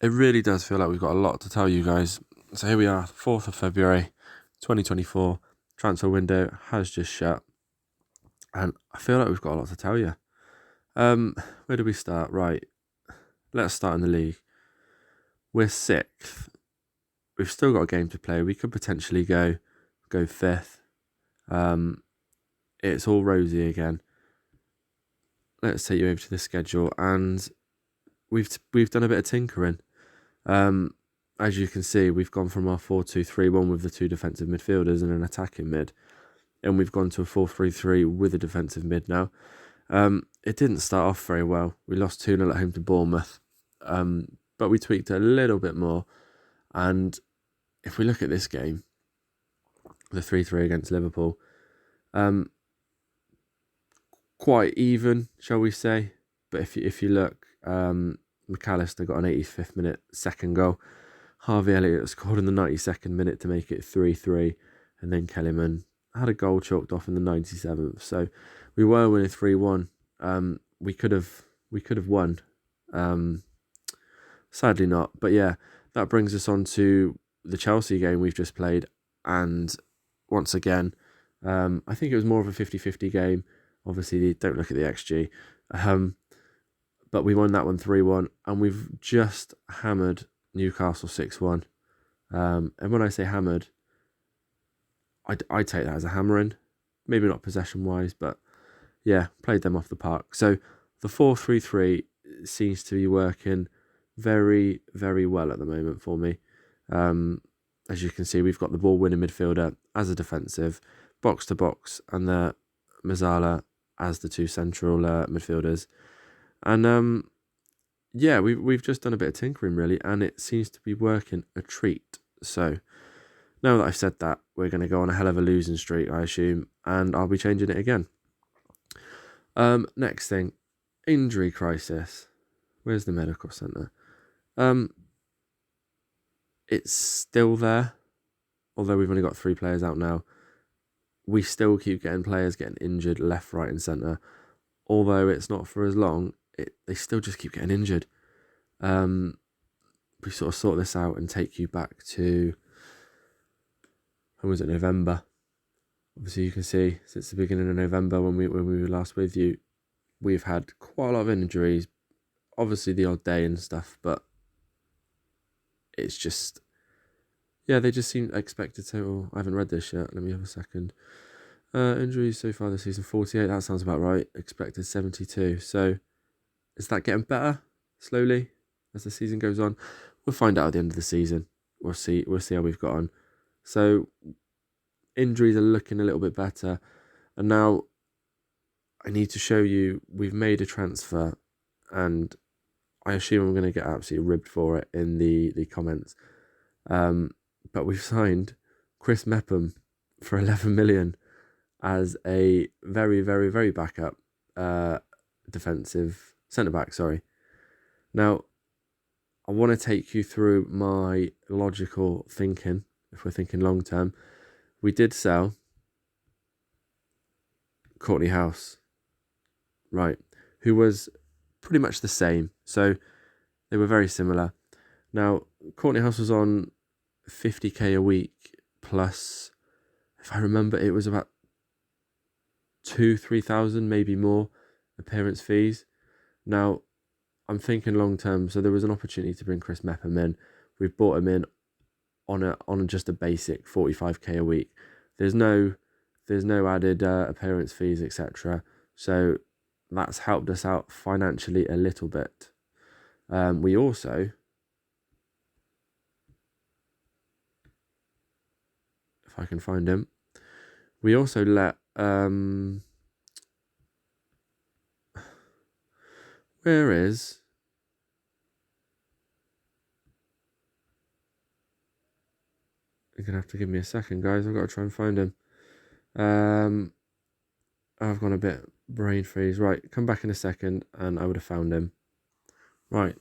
It really does feel like we've got a lot to tell you guys. So here we are, 4th of February, 2024. Transfer window has just shut. And I feel like we've got a lot to tell you. Where do we start? Right, let's start in the league. We're 6th. We've still got a game to play. We could potentially go 5th. It's all rosy again. Let's take you over to the schedule, and we've done a bit of tinkering. As you can see, we've gone from our 4-2-3-1 with the two defensive midfielders and an attacking mid, and we've gone to a 4-3-3 with a defensive mid now. It didn't start off very well. We lost 2-0 at home to Bournemouth, but we tweaked it a little bit more. And if we look at this game, the 3-3 against Liverpool, quite even, shall we say? But if you look, McAllister got an 85th minute second goal. Harvey Elliott scored in the 92nd minute to make it 3-3, and then Kellyman had a goal chalked off in the 97th. So we were winning 3-1. We could have won. Sadly not. But yeah, that brings us on to the Chelsea game we've just played, and once again, I think it was more of a 50-50 game. Obviously, don't look at the XG. But we won that one 3-1, and we've just hammered Newcastle 6-1. And when I say hammered, I take that as a hammering. Maybe not possession-wise, but yeah, played them off the park. So the 4-3-3 seems to be working very, very well at the moment for me. As you can see, we've got the ball-winning midfielder as a defensive, box-to-box, and the Mazzala as the two central midfielders. And yeah, we've just done a bit of tinkering really, and it seems to be working a treat. So now that I've said that, we're going to go on a hell of a losing streak, I assume, and I'll be changing it again. Next thing, injury crisis. Where's the medical centre? It's still there, although we've only got 3 players out now. We still keep getting players getting injured left, right, and centre. Although it's not for as long, they still just keep getting injured. We sort of sort this out and take you back to, when was it, November? Obviously, you can see since the beginning of November when we were last with you, we've had quite a lot of injuries. Obviously, the odd day and stuff, but it's just, yeah, they just seem expected to. Oh, I haven't read this yet. Let me have a second. Injuries so far this season, 48. That sounds about right. Expected 72. So is that getting better slowly as the season goes on? We'll find out at the end of the season. We'll see how we've got on. So injuries are looking a little bit better. And now I need to show you we've made a transfer, and I assume I'm going to get absolutely ribbed for it in the comments. But we've signed Chris Mepham for 11 million as a very, very, very backup defensive centre-back, sorry. Now, I want to take you through my logical thinking, if we're thinking long-term. We did sell Courtney House, right, who was pretty much the same. So they were very similar. Now, Courtney House was on 50k a week plus, if I remember, it was about 2,000-3,000, maybe more, appearance fees. Now, I'm thinking long term, so there was an opportunity to bring Chris Mepham in. We've brought him in on just a basic 45k a week. There's no added appearance fees, etc. So that's helped us out financially a little bit. We also, if I can find him, we also let where is, you're gonna have to give me a second, guys. I've got to try and find him. I've gone a bit brain freeze. Right, come back in a second and I would have found him. Right,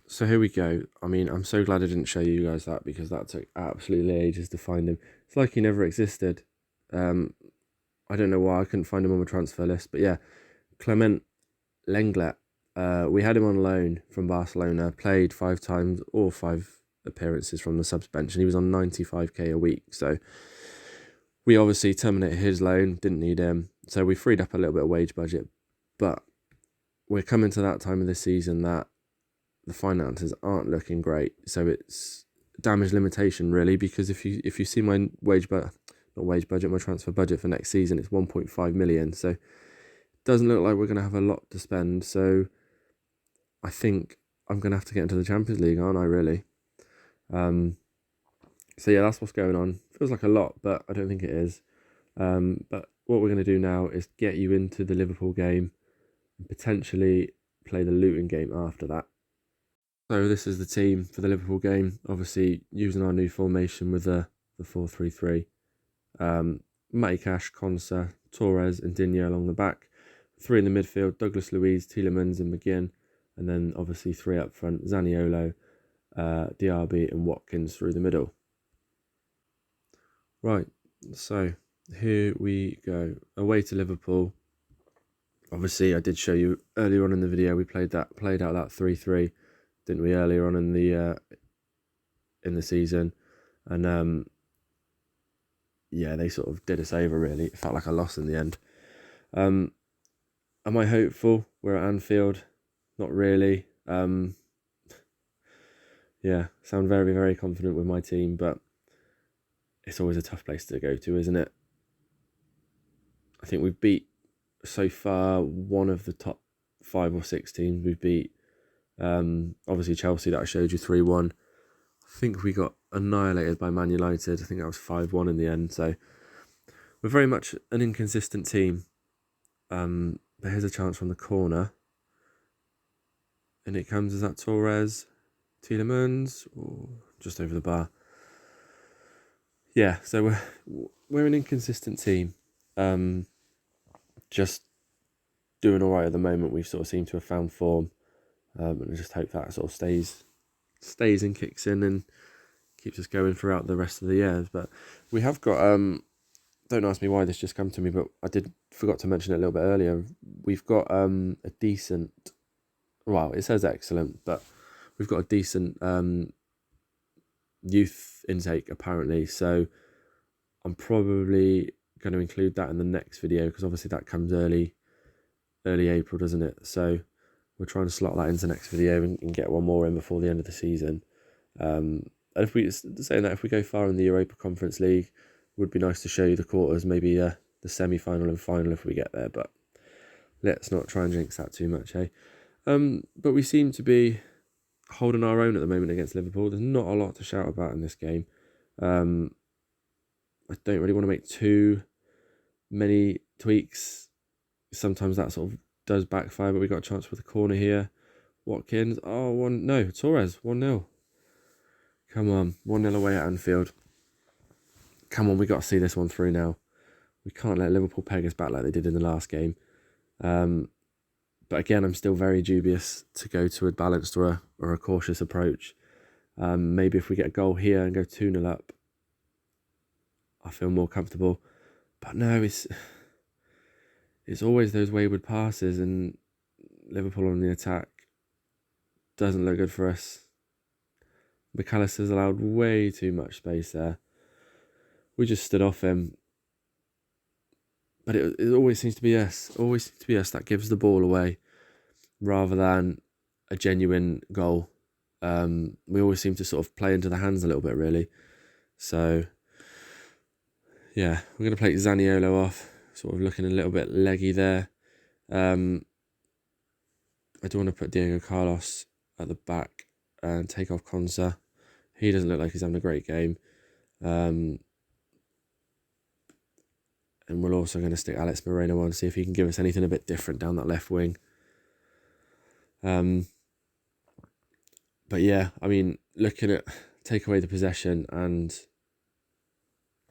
so here we go. I mean, I'm so glad I didn't show you guys that, because that took absolutely ages to find him. It's like he never existed. I don't know why I couldn't find him on the transfer list, but yeah, Clement Lenglet. We had him on loan from Barcelona, played 5 times, or 5 appearances from the subs bench, and he was on 95k a week. So we obviously terminated his loan, didn't need him. So we freed up a little bit of wage budget. But we're coming to that time of the season that the finances aren't looking great. So it's damage limitation, really, because if you see my my transfer budget for next season, it's 1.5 million. So it doesn't look like we're going to have a lot to spend. So I think I'm going to have to get into the Champions League, aren't I, really? So yeah, that's what's going on. Feels like a lot, but I don't think it is. But what we're going to do now is get you into the Liverpool game and potentially play the Luton game after that. So this is the team for the Liverpool game. Obviously using our new formation with the 4-3-3. Matty Cash, Konsa, Torres and Digne along the back. 3 in the midfield, Douglas Luiz, Tielemans and McGinn. And then obviously 3 up front, Zaniolo, Diaby and Watkins through the middle. Right, so here we go. Away to Liverpool. Obviously, I did show you earlier on in the video, we played out that 3-3, didn't we, earlier on in the season. And yeah, they sort of did us over, really. It felt like a loss in the end. Am I hopeful? We're at Anfield. Not really. Yeah, sound very, very confident with my team, but it's always a tough place to go to, isn't it? I think we've beat, so far, one of the top 5 or 6 teams we've beat. Obviously Chelsea that I showed you 3-1. I think we got annihilated by Man United. I think that was 5-1 in the end. So we're very much an inconsistent team. But here's a chance from the corner. And it comes as that Torres, Tielemans, just over the bar. Yeah, so we're an inconsistent team. Just doing all right at the moment. We've sort of seemed to have found form. And I just hope that sort of stays and kicks in and keeps us going throughout the rest of the years. But we have got, don't ask me why this just come to me, but I forgot to mention it a little bit earlier. We've got a decent, well, it says excellent, but we've got a decent youth intake apparently. So I'm probably going to include that in the next video, because obviously that comes early April, doesn't it? So we're trying to slot that into next video and get one more in before the end of the season. And if we go far in the Europa Conference League, it would be nice to show you the quarters, maybe the semi-final and final if we get there. But let's not try and jinx that too much, hey? But we seem to be holding our own at the moment against Liverpool. There's not a lot to shout about in this game. I don't really want to make too many tweaks. Sometimes that sort of does backfire, but we got a chance with a corner here. Watkins, Torres, 1-0. Come on, 1-0 away at Anfield. Come on, we got to see this one through now. We can't let Liverpool peg us back like they did in the last game. But again, I'm still very dubious to go to a balanced or a cautious approach. Maybe if we get a goal here and go 2-0 up, I feel more comfortable. But no, it's always those wayward passes, and Liverpool on the attack doesn't look good for us. McAllister's allowed way too much space there. We just stood off him. But it always seems to be us. That gives the ball away rather than a genuine goal. We always seem to sort of play into the hands a little bit, really. So, yeah, we're going to play Zaniolo off. Sort of looking a little bit leggy there. I do want to put Diego Carlos at the back and take off Konsa. He doesn't look like he's having a great game. And we're also going to stick Alex Moreno on, see if he can give us anything a bit different down that left wing. But yeah, I mean, looking at take away the possession and,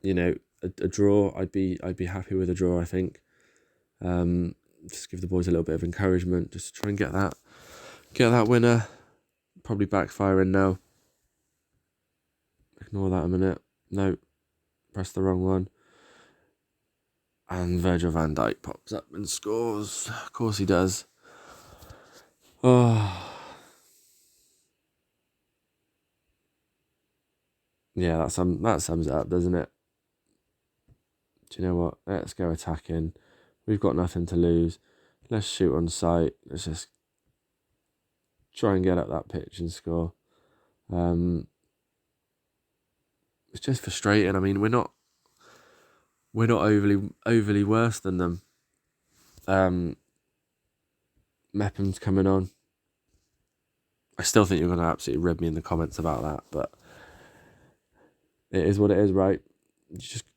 you know, a draw, I'd be happy with a draw, I think. Just give the boys a little bit of encouragement, just to try and get that winner. Probably backfiring now. Ignore that a minute. No, press the wrong one. And Virgil van Dijk pops up and scores. Of course he does. Oh, yeah, that sums it up, doesn't it? Do you know what? Let's go attacking. We've got nothing to lose. Let's shoot on sight. Let's just try and get up that pitch and score. It's just frustrating. I mean, we're not overly worse than them. Mepham's coming on. I still think you're going to absolutely rib me in the comments about that, but it is what it is, right?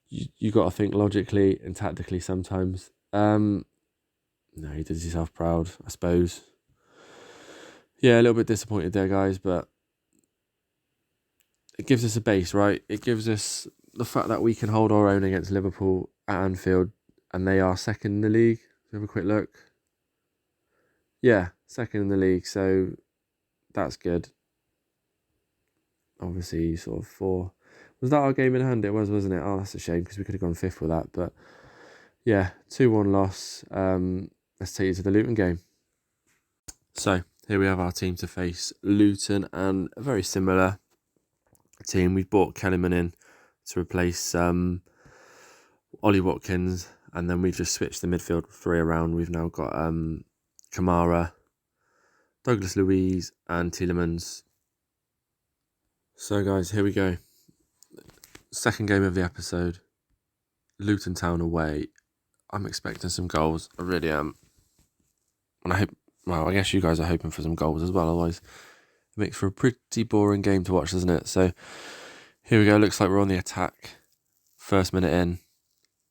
You got to think logically and tactically sometimes. No, he did himself proud, I suppose. Yeah, a little bit disappointed there, guys, but it gives us a base, right? It gives us the fact that we can hold our own against Liverpool at Anfield, and they are second in the league. Let's have a quick look. Yeah, second in the league, so that's good. Obviously, sort of 4. Was that our game in hand? It was, wasn't it? Oh, that's a shame because we could have gone 5th with that. But yeah, 2-1 loss. Let's take you to the Luton game. So here we have our team to face Luton, and a very similar team. We've brought Kellyman in to replace Ollie Watkins, and then we've just switched the midfield 3 around. We've now got Kamara, Douglas Luiz, and Tielemans. So guys, here we go. Second game of the episode. Luton Town away. I'm expecting some goals. I really am. And I hope, well, I guess you guys are hoping for some goals as well. Otherwise, it makes for a pretty boring game to watch, doesn't it? So here we go. Looks like we're on the attack. First minute in.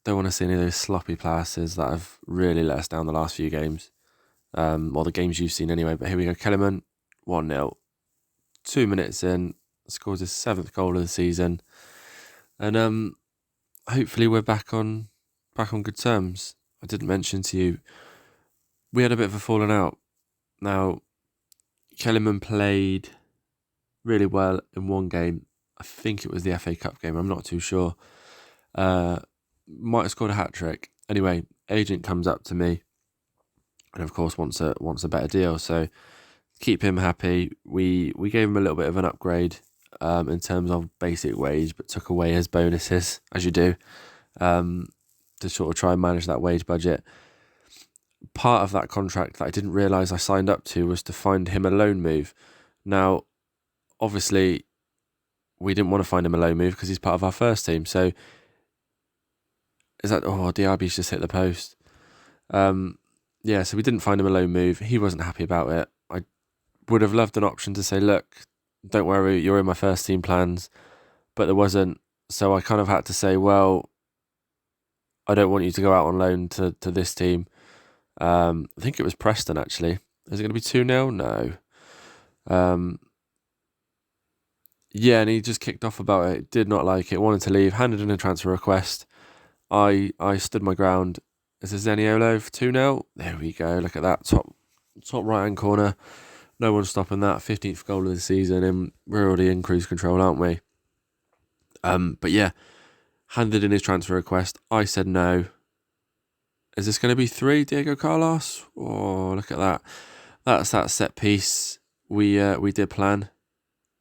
Don't want to see any of those sloppy passes that have really let us down the last few games. Or the games you've seen anyway. But here we go. Kellerman, 1-0. 2 minutes in. Scores his 7th goal of the season. And hopefully we're back on good terms. I didn't mention to you, we had a bit of a falling out. Now, Kellerman played really well in one game. I think it was the FA Cup game. I'm not too sure. Might have scored a hat-trick. Anyway, agent comes up to me and of course wants a better deal. So keep him happy. We gave him a little bit of an upgrade in terms of basic wage, but took away his bonuses, as you do, to sort of try and manage that wage budget. Part of that contract that I didn't realise I signed up to was to find him a loan move. Now, obviously, we didn't want to find him a loan move because he's part of our first team. So, Diaby's just hit the post. Yeah, so we didn't find him a loan move. He wasn't happy about it. I would have loved an option to say, look, don't worry, you're in my first team plans. But there wasn't. So I kind of had to say, well, I don't want you to go out on loan to this team. I think it was Preston, actually. Is it going to be 2-0? No. Yeah, and he just kicked off about it. Did not like it. Wanted to leave. Handed in a transfer request. I stood my ground. Is this Zaniolo for 2-0? There we go. Look at that. Top right-hand corner. No one's stopping that. 15th goal of the season. And we're already in cruise control, aren't we? But yeah. Handed in his transfer request. I said no. Is this going to be 3, Diego Carlos? Oh, look at that. That's that set piece we did plan.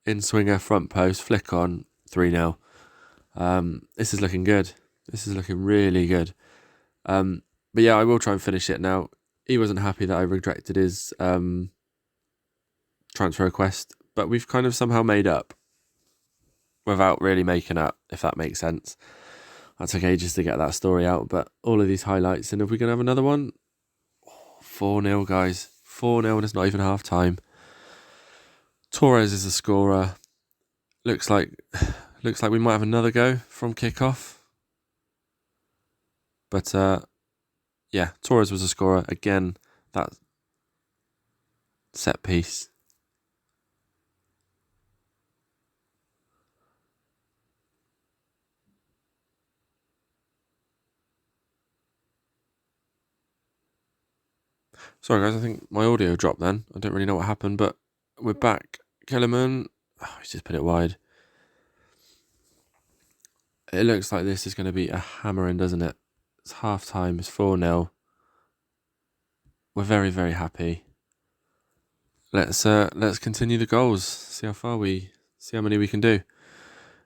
In swinger, front post, flick on, 3-0. This is looking good. This is looking really good. But yeah, I will try and finish it now. He wasn't happy that I rejected his transfer request, but we've kind of somehow made up without really making up, if that makes sense. That took ages to get that story out, but all of these highlights, and if we can have another one, 4-0, guys. 4-0, and it's not even half time. Torres is the scorer. Looks like we might have another go from kickoff. But yeah, Torres was the scorer. Again, that set piece. Sorry guys, I think my audio dropped then. I don't really know what happened, but we're back. Kellerman, he's just put it wide. It looks like this is going to be a hammering, doesn't it? It's half time, it's 4-0. We're very, very happy. let's continue the goals. See how many we can do.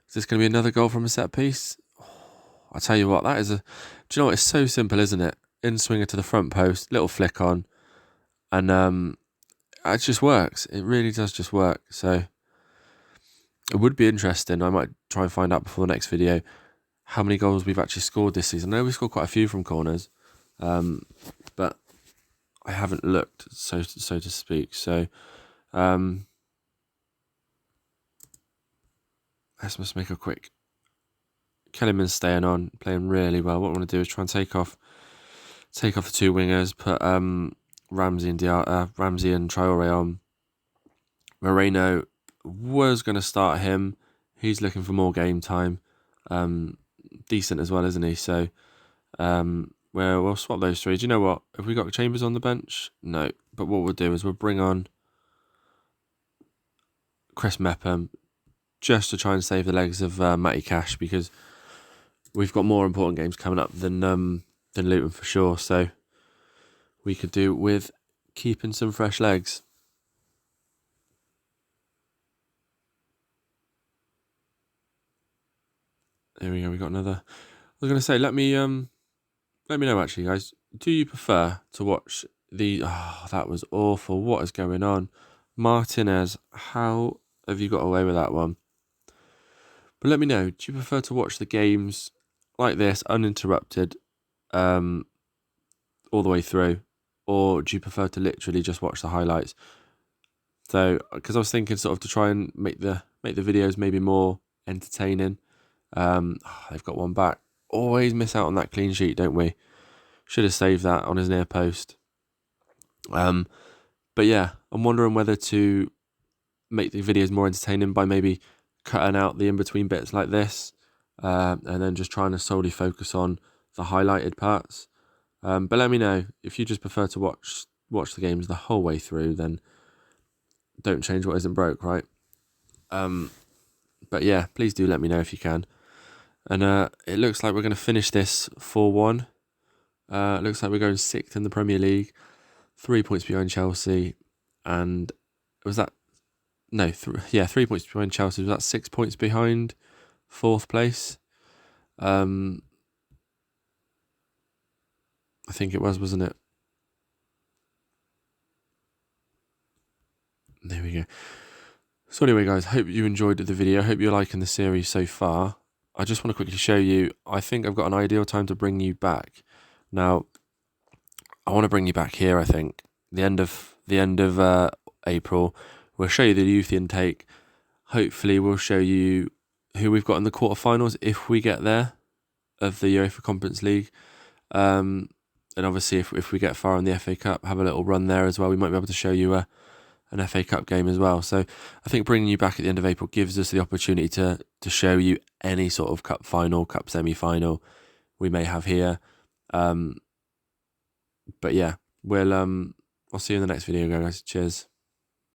Is this going to be another goal from a set piece? I'll tell you what, that is do you know what? It's so simple, isn't it? In swinger to the front post, little flick on, and it just works. It really does just work. So it would be interesting. I might try and find out before the next video how many goals we've actually scored this season. I know we scored quite a few from corners, but I haven't looked, so to speak. So let's just make a quick. Kellyman's staying on, playing really well. What I want to do is try and take off the two wingers, put Ramsey and Traore on. Moreno was going to start him. He's looking for more game time. Decent as well, isn't he? So we'll swap those three. Do you know what? Have we got Chambers on the bench? No. But what we'll do is we'll bring on Chris Mepham just to try and save the legs of Matty Cash, because we've got more important games coming up than Luton for sure. So we could do with keeping some fresh legs. There we go. We got another. I was going to say, let me know actually, guys. Do you prefer to watch the? Oh, that was awful. What is going on, Martinez? How have you got away with that one? But let me know. Do you prefer to watch the games like this, uninterrupted, all the way through, or do you prefer to literally just watch the highlights? So, because I was thinking sort of to try and make the videos maybe more entertaining. They've got one back. Always miss out on that clean sheet, don't we? Should have saved that on his near post. But yeah, I'm wondering whether to make the videos more entertaining by maybe cutting out the in-between bits like this, and then just trying to solely focus on the highlighted parts. But let me know if you just prefer to watch the games the whole way through. Then don't change what isn't broke, right? But yeah, please do let me know if you can. And it looks like we're going to finish this 4-1. It looks like we're going 6th in the Premier League, 3 points behind Chelsea, and was that? No, 3 points behind Chelsea. Was that 6 points behind 4th place? I think it was, wasn't it? There we go. So anyway, guys, hope you enjoyed the video. Hope you're liking the series so far. I just want to quickly show you, I think I've got an ideal time to bring you back. Now, I want to bring you back here, I think. The end of April. We'll show you the youth intake. Hopefully we'll show you who we've got in the quarterfinals if we get there of the UEFA Conference League. And obviously if we get far in the FA Cup, have a little run there as well. We might be able to show you an FA Cup game as well. So I think bringing you back at the end of April gives us the opportunity to show you any sort of cup final, cup semi-final we may have here. But yeah, I'll see you in the next video, guys. Cheers.